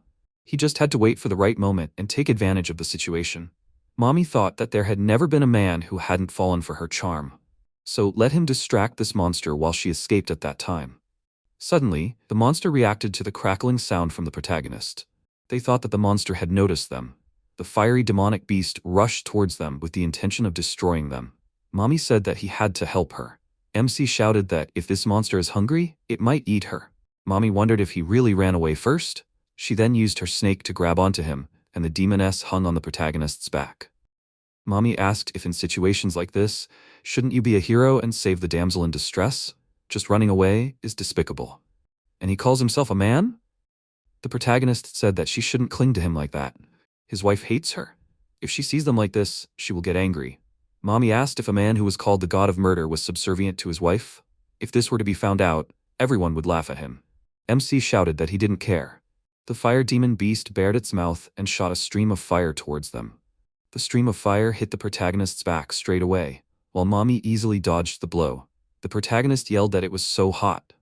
He just had to wait for the right moment and take advantage of the situation. Mommy thought that there had never been a man who hadn't fallen for her charm. So let him distract this monster while she escaped at that time. Suddenly, the monster reacted to the crackling sound from the protagonist. They thought that the monster had noticed them. The fiery demonic beast rushed towards them with the intention of destroying them. Mommy said that he had to help her. MC shouted that if this monster is hungry, it might eat her. Mommy wondered if he really ran away first. She then used her snake to grab onto him, and the demoness hung on the protagonist's back. Mommy asked if in situations like this, shouldn't you be a hero and save the damsel in distress? Just running away is despicable. And he calls himself a man? The protagonist said that she shouldn't cling to him like that. His wife hates her. If she sees them like this, she will get angry. Mommy asked if a man who was called the god of murder was subservient to his wife. If this were to be found out, everyone would laugh at him. MC shouted that he didn't care. The fire demon beast bared its mouth and shot a stream of fire towards them. The stream of fire hit the protagonist's back straight away, while Mommy easily dodged the blow. The protagonist yelled that it was so hot.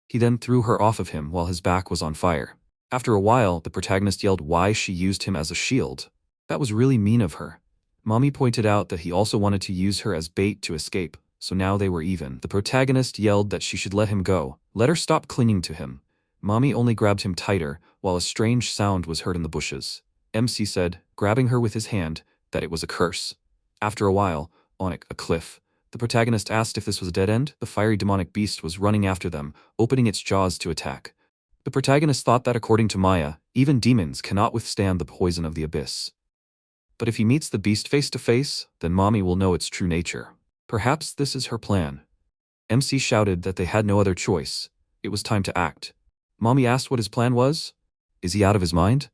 He then threw her off of him while his back was on fire. After a while, the protagonist yelled why she used him as a shield. That was really mean of her. Mommy pointed out that he also wanted to use her as bait to escape, so now they were even. The protagonist yelled that she should let him go, let her stop clinging to him. Mommy only grabbed him tighter, while a strange sound was heard in the bushes. MC said, grabbing her with his hand, that it was a curse. After a while, on a cliff, the protagonist asked if this was a dead end. The fiery demonic beast was running after them, opening its jaws to attack. The protagonist thought that according to Maya, even demons cannot withstand the poison of the abyss. But if he meets the beast face to face, then Mommy will know its true nature. Perhaps this is her plan. MC shouted that they had no other choice. It was time to act. Mommy asked what his plan was. Is he out of his mind?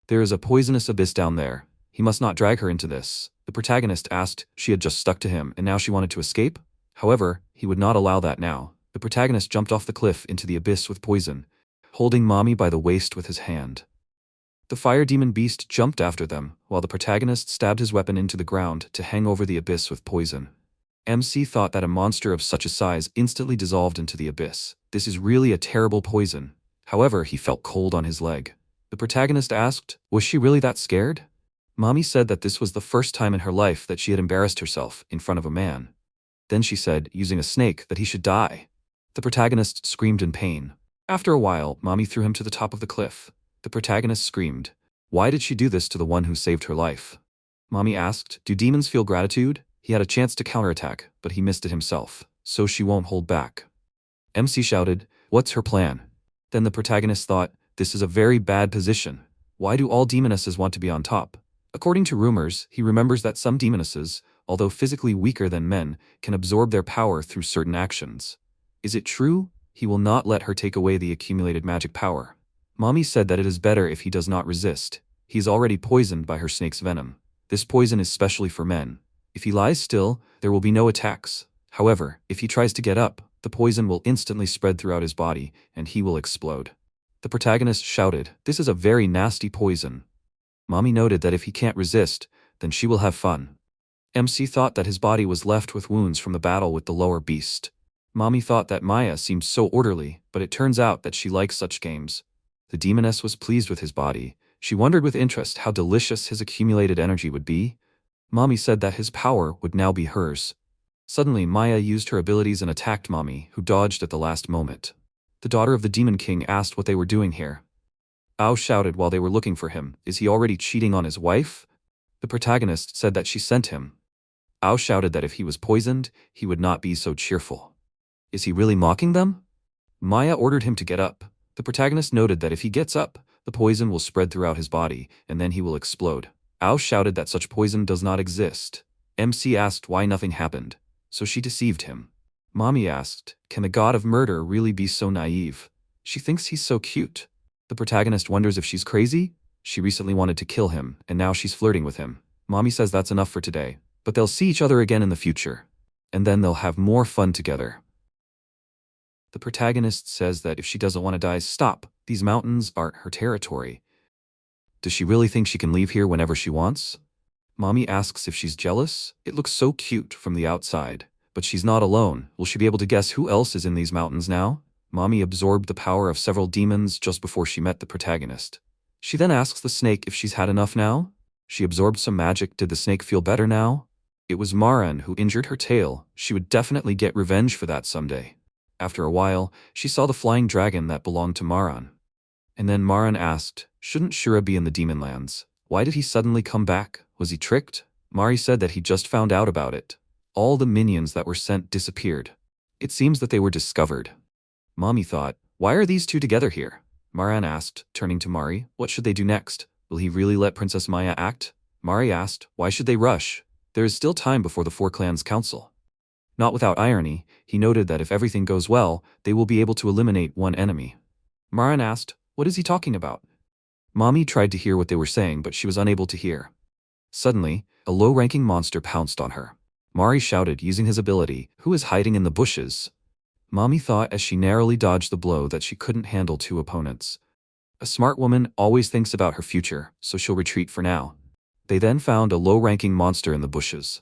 There is a poisonous abyss down there. He must not drag her into this. The protagonist asked. She had just stuck to him and now she wanted to escape? However, he would not allow that now. The protagonist jumped off the cliff into the abyss with poison, holding Mommy by the waist with his hand. The fire demon beast jumped after them, while the protagonist stabbed his weapon into the ground to hang over the abyss with poison. MC thought that a monster of such a size instantly dissolved into the abyss. This is really a terrible poison. However, he felt cold on his leg. The protagonist asked, was she really that scared? Mommy said that this was the first time in her life that she had embarrassed herself in front of a man. Then she said, using a snake, that he should die. The protagonist screamed in pain. After a while, Mommy threw him to the top of the cliff. The protagonist screamed. Why did she do this to the one who saved her life? Mommy asked, do demons feel gratitude? He had a chance to counterattack, but he missed it himself, so she won't hold back. MC shouted, what's her plan? Then the protagonist thought, this is a very bad position. Why do all demonesses want to be on top? According to rumors, he remembers that some demonesses, although physically weaker than men, can absorb their power through certain actions. Is it true? He will not let her take away the accumulated magic power. Mommy said that it is better if he does not resist. He is already poisoned by her snake's venom. This poison is specially for men. If he lies still, there will be no attacks. However, if he tries to get up, the poison will instantly spread throughout his body, and he will explode. The protagonist shouted, this is a very nasty poison. Mommy noted that if he can't resist, then she will have fun. MC thought that his body was left with wounds from the battle with the lower beast. Mommy thought that Maya seemed so orderly, but it turns out that she likes such games. The demoness was pleased with his body. She wondered with interest how delicious his accumulated energy would be. Mommy said that his power would now be hers. Suddenly, Maya used her abilities and attacked Mommy, who dodged at the last moment. The daughter of the Demon King asked what they were doing here. Ao shouted while they were looking for him, is he already cheating on his wife? The protagonist said that she sent him. Ao shouted that if he was poisoned, he would not be so cheerful. Is he really mocking them? Maya ordered him to get up. The protagonist noted that if he gets up, the poison will spread throughout his body, and then he will explode. Ao shouted that such poison does not exist. MC asked why nothing happened, so she deceived him. Mommy asked, can the god of murder really be so naive? She thinks he's so cute. The protagonist wonders if she's crazy. She recently wanted to kill him, and now she's flirting with him. Mommy says that's enough for today, but they'll see each other again in the future. And then they'll have more fun together. The protagonist says that if she doesn't want to die, stop. These mountains aren't her territory. Does she really think she can leave here whenever she wants? Mommy asks if she's jealous. It looks so cute from the outside. But she's not alone. Will she be able to guess who else is in these mountains now? Mommy absorbed the power of several demons just before she met the protagonist. She then asks the snake if she's had enough now. She absorbed some magic. Did the snake feel better now? It was Maran who injured her tail. She would definitely get revenge for that someday. After a while, she saw the flying dragon that belonged to Maran. And then Maran asked, shouldn't Shura be in the demon lands? Why did he suddenly come back? Was he tricked? Mari said that he just found out about it. All the minions that were sent disappeared. It seems that they were discovered. Mommy thought, why are these two together here? Maran asked, turning to Mari, what should they do next? Will he really let Princess Maya act? Mari asked, why should they rush? There is still time before the Four Clans Council. Not without irony, he noted that if everything goes well, they will be able to eliminate one enemy. Maran asked, what is he talking about? Mommy tried to hear what they were saying, but she was unable to hear. Suddenly, a low-ranking monster pounced on her. Mari shouted, using his ability, who is hiding in the bushes? Mommy thought as she narrowly dodged the blow that she couldn't handle two opponents. A smart woman always thinks about her future, so she'll retreat for now. They then found a low-ranking monster in the bushes.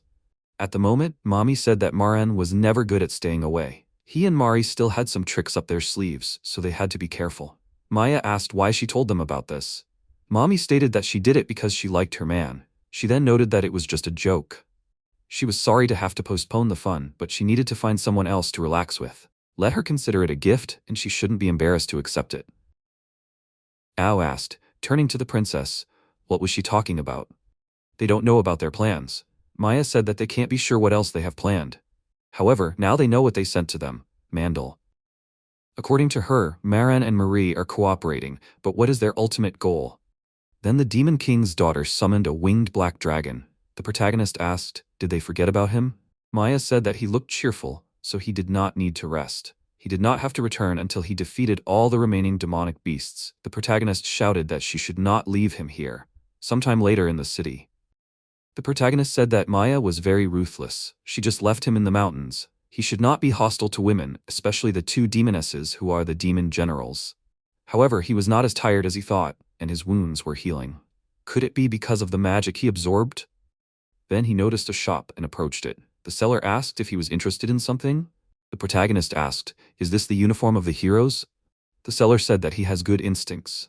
At the moment, Mommy said that Maran was never good at staying away. He and Mari still had some tricks up their sleeves, so they had to be careful. Maya asked why she told them about this. Mommy stated that she did it because she liked her man. She then noted that it was just a joke. She was sorry to have to postpone the fun, but she needed to find someone else to relax with. Let her consider it a gift, and she shouldn't be embarrassed to accept it. Ao asked, turning to the princess, what was she talking about? They don't know about their plans. Maya said that they can't be sure what else they have planned. However, now they know what they sent to them, Mandel. According to her, Maran and Marie are cooperating, but what is their ultimate goal? Then the Demon King's daughter summoned a winged black dragon. The protagonist asked, did they forget about him? Maya said that he looked cheerful, so he did not need to rest. He did not have to return until he defeated all the remaining demonic beasts. The protagonist shouted that she should not leave him here. Sometime later in the city, the protagonist said that Maya was very ruthless. She just left him in the mountains. He should not be hostile to women, especially the two demonesses who are the demon generals. However, he was not as tired as he thought, and his wounds were healing. Could it be because of the magic he absorbed? Then he noticed a shop and approached it. The seller asked if he was interested in something. The protagonist asked, is this the uniform of the heroes? The seller said that he has good instincts.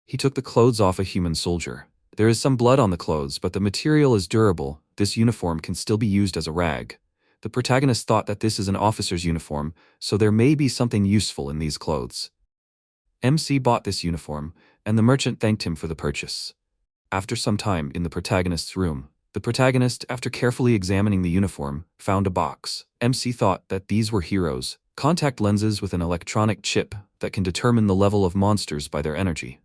He took the clothes off a human soldier. There is some blood on the clothes, but the material is durable. This uniform can still be used as a rag. The protagonist thought that this is an officer's uniform, so there may be something useful in these clothes. MC bought this uniform, and the merchant thanked him for the purchase. After some time in the protagonist's room, the protagonist, after carefully examining the uniform, found a box. MC thought that these were heroes, contact lenses with an electronic chip that can determine the level of monsters by their energy.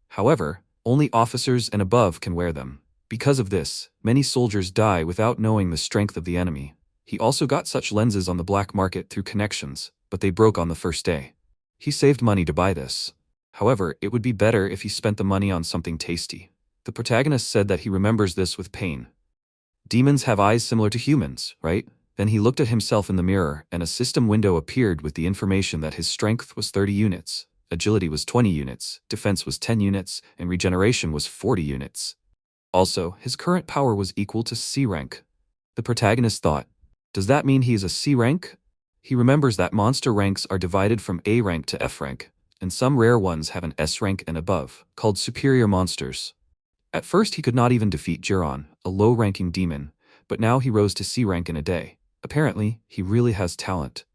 However, only officers and above can wear them. Because of this, many soldiers die without knowing the strength of the enemy. He also got such lenses on the black market through connections, but they broke on the first day. He saved money to buy this. However, it would be better if he spent the money on something tasty. The protagonist said that he remembers this with pain. Demons have eyes similar to humans, right? Then he looked at himself in the mirror, and a system window appeared with the information that his strength was 30 units, agility was 20 units, defense was 10 units, and regeneration was 40 units. Also, his current power was equal to C rank. The protagonist thought, does that mean he is a C rank? He remembers that monster ranks are divided from A rank to F rank, and some rare ones have an S rank and above, called superior monsters. At first he could not even defeat Jiron, a low-ranking demon, but now he rose to C rank in a day. Apparently, he really has talent.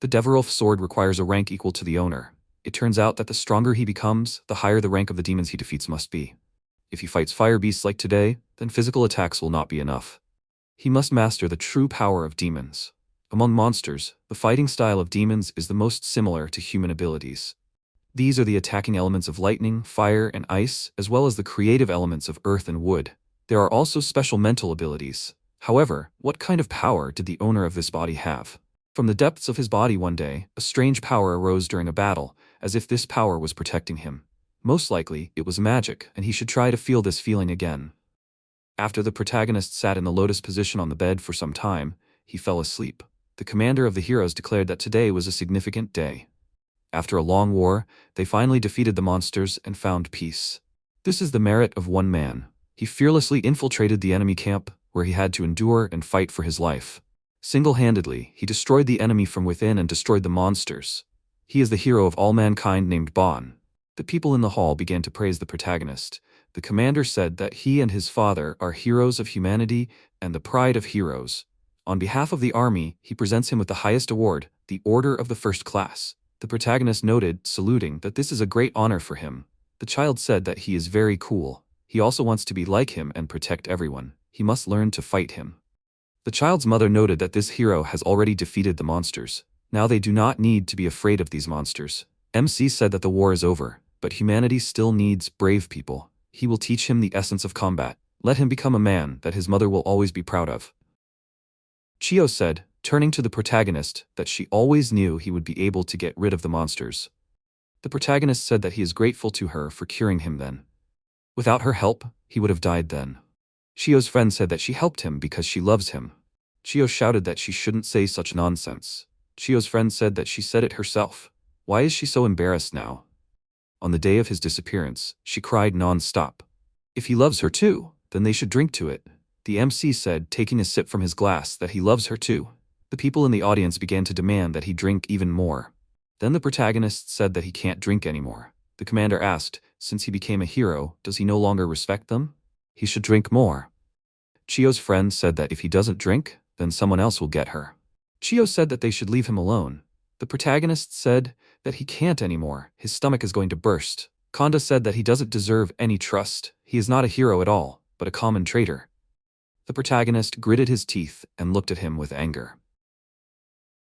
The Devilwolf sword requires a rank equal to the owner. It turns out that the stronger he becomes, the higher the rank of the demons he defeats must be. If he fights fire beasts like today, then physical attacks will not be enough. He must master the true power of demons. Among monsters, the fighting style of demons is the most similar to human abilities. These are the attacking elements of lightning, fire, and ice, as well as the creative elements of earth and wood. There are also special mental abilities. However, what kind of power did the owner of this body have? From the depths of his body one day, a strange power arose during a battle, as if this power was protecting him. Most likely, it was magic, and he should try to feel this feeling again. After the protagonist sat in the lotus position on the bed for some time, he fell asleep. The commander of the heroes declared that today was a significant day. After a long war, they finally defeated the monsters and found peace. This is the merit of one man. He fearlessly infiltrated the enemy camp, where he had to endure and fight for his life. Single-handedly, he destroyed the enemy from within and destroyed the monsters. He is the hero of all mankind named Bon. The people in the hall began to praise the protagonist. The commander said that he and his father are heroes of humanity and the pride of heroes. On behalf of the army, he presents him with the highest award, the Order of the First Class. The protagonist noted, saluting, that this is a great honor for him. The child said that he is very cool. He also wants to be like him and protect everyone. He must learn to fight him. The child's mother noted that this hero has already defeated the monsters. Now they do not need to be afraid of these monsters. MC said that the war is over, but humanity still needs brave people. He will teach him the essence of combat. Let him become a man that his mother will always be proud of. Chio said, turning to the protagonist, that she always knew he would be able to get rid of the monsters. The protagonist said that he is grateful to her for curing him then. Without her help, he would have died then. Chio's friend said that she helped him because she loves him. Chio shouted that she shouldn't say such nonsense. Chio's friend said that she said it herself. Why is she so embarrassed now? On the day of his disappearance, she cried non-stop. If he loves her too, then they should drink to it. The MC said, taking a sip from his glass, that he loves her too. The people in the audience began to demand that he drink even more. Then the protagonist said that he can't drink anymore. The commander asked, since he became a hero, does he no longer respect them? He should drink more. Chio's friend said that if he doesn't drink, then someone else will get her. Chio said that they should leave him alone. The protagonist said that he can't anymore, his stomach is going to burst. Konda said that he doesn't deserve any trust, he is not a hero at all, but a common traitor. The protagonist gritted his teeth and looked at him with anger.